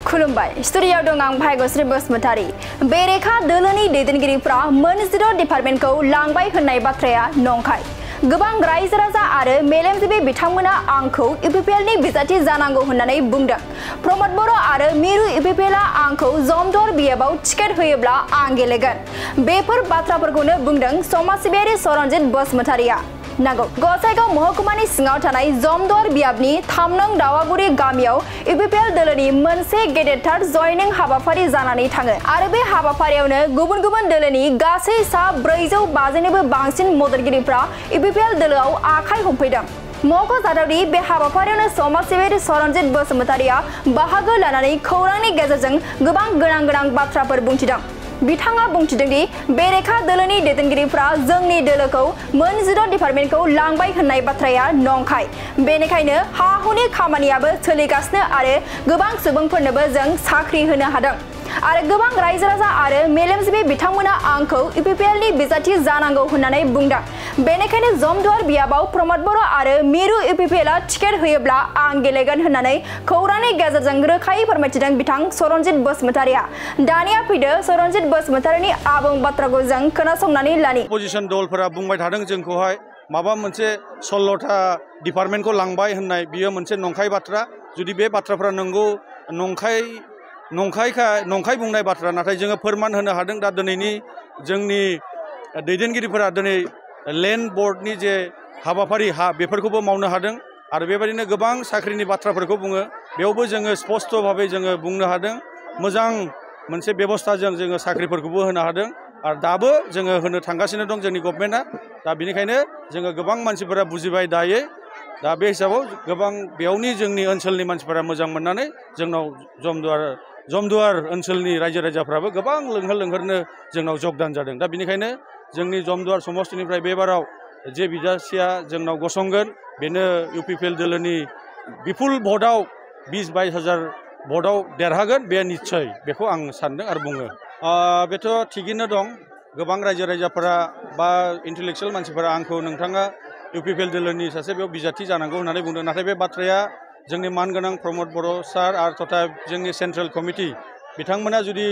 खुलुमबाय स्टुडियाव दं आं भाग्यश्री बसुमतारी बेरेखा दोलोनि दैदेनगिरिफ्रा मोनजिद' डिपार्टमेन्टखौ लांबाय होननाय बाथ्राया नंखाय गोबां रायजो राजा आरो मेलेमजिबि बिथांमोना आंखौ इउपिपिएलनि बिजाथि जानांगौ होननानै बुंदों प्रमद बर' आरो मिरु इउपिपिएलआ आंखौ जमदुवार बियाबाव टिकेट होयोब्ला आं गेलेगोन बेफोर बाथ्राफोरखौनो बुंदों समाज सिबियारि सरनजित बसुमतारिया नांगौ गसाइगाव महकुमानि सिङाव थानाय जमदुवार बियाबनि 3 नं दावागुरि गामियाव इउपिपिएल दोलोनि मोनसे गेदेरथार जयनिं हाबाफारि जानानै थाङो आरो बे हाबाफारियावनो गुबुन गुबुन दोलोनि गासै सा 450 निबो बांसिन मददगिरिफ्रा इउपिपिएल दोलोआव आखाइ हमफैदों मख'जाथावदि बे हाबाफारियावनो समाज सिबियारि सरनजित बसुमतारिया बाहागो लानानै खौरांनि गेजेरजों गोबां गोनां बाथ्राफोर बुंथिदों बिथाङा बुंथिदोंदि बेरेखा दोलोनि दैदेनगिरिफ्रा जोंनि दोलोखौ मोनजिद' डिपार्टमेन्टखौ लांबाय होननाय बाथ्राया नंखाय बेनिखायनो हा हुनि खामानियाबो सोलिगासिनो आरो गोबां सुबुंफोरनोबो जों साख्रि होनो हादों आरो गोबां रायजो राजा आरो मेलेमजिबि बिथांमोना आंखौ इउपिपिएलनि बिजाथि जानांगौ होननानै बुंदों बेनिखायनो जमदुवार बियाबाव प्रमद बर' आरो मिरु इउपिपिएलआ टिकेट होयोब्ला आं गेलेगोन होननानै खौरांनि गेजेरजों रोखायै फोरमायथिदों बिथां सरनजित बसुमतारिया दानिया फैदो सरनजित बसुमतारिनि आबुं बाथ्राखौ जों खोनासंनानै लानि अपोजिशन दलफोरा बुंबाय थादों जोंखौहाय माबा मोनसे 16टा डिपार्टमेन्टखौ लांबाय होननाय बियो मोनसे नंखाय बाथ्रा जुदि बे बाथ्राफोरा नंगौ नंखाय बुंनाय बाथ्रा नाथाय जोङो फोरमान होनो हादों दा दिनैनि जोंनि दैदेनगिरिफोरा दिनै लेन्ड बर्डनि जे हाबाफारि हा बेफोरखौबो मावनो हादों आरो बेबायदिनो गोबां साख्रिनि बाथ्राफोरखौ बुङो बेयावबो जोङो स्पष्ट भाबै जोङो बुंनो हादों मोजां मोनसे बेबस्थाजों जोङो साख्रिफोरखौबो होनो हादों आरो दाबो जोङो होनो थांगासिनो दं जोंनि गभर्नमेन्टआ दा बेनिखायनो जोङो गोबां मानसिफोरा बुजिबाय दायो दा बे हिसाबाव गोबां बेयावनि जोंनि ओनसोलनि मानसिफोरा मोजां मोननानै जोंनाव जमदुवार ओनसोलनि रायजो राजाफ्राबो गोबां लोंहोरनो जोंनाव जगदान जादों दा बेनिखायनो जोंनि जमदुवार समष्टिनिफ्राय बेबाराव जे बिजाथिया जोंनाव गसंगोन बेनो इउपिपिएल दोलोनि बिपुल भटआव 20-22 हाजार भटआव देरहागोन बे निश्चय बेखौ आं सानदों आरो बुङो बेथ' थिगैनो दं गोबां रायजो राजाफोरा बा इन्टेलेक्सुवेल मानसिफोरा आंखौ नोंथाङा इउपिपिएल दोलोनि सासे बेयाव बिजाथि जानांगौ होननानै बुंदों नाथाय बे बाथ्राया जोंनि मानगोनां प्रमद बर' सार आरो तथा जोंनि सेन्ट्रेल कमिटि बिथांमोना जुदि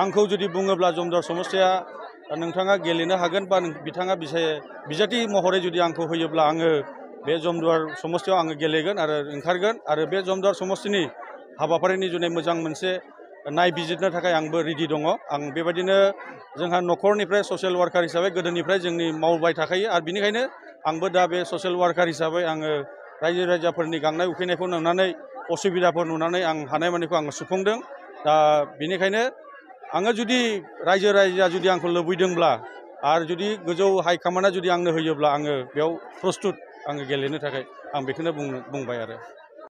आंखौ जुदि बुङोब्ला जमदुवार समष्टिया नोंथाङा गेलेनो हागोन बा बिथाङा बिजाथि महरै जुदि आंखौ होयोब्ला आङो बे जमदुवार समष्टियाव आङो गेलेगोन आरो ओंखारगोन आरो बे जमदुवार समष्टिनि हाबाफारिनि जुनै मोजां मोनसे नायबिजिरनो थाखाय आंबो रेडि दङ आं बेबायदिनो जोंहा न'खरनिफ्राय ससियेल वार्कार हिसाबै गोदोनिफ्राय जोंनि मावबाय थाखायो आरो बिनिखायनो आंबो दा बे ससियेल वार्कार हिसाबै आङो रायजो राजाफोरनि गांनाय उखैनायखौ नुनानै असुबिदाफोर नुनानै आं हानायमानिखौ आङो सुफुंदों दा बेनिखायनो आङो जुदि रायजो राजा जुदि आंखौ लुबैदोंब्ला आरो जुदि गोजौ हाइकमान्डआ जुदि आंनो होयोब्ला आङो बेयाव प्रस्तुत आङो गेलेनो थाखाय आं बेखौनो बुंबाय आरो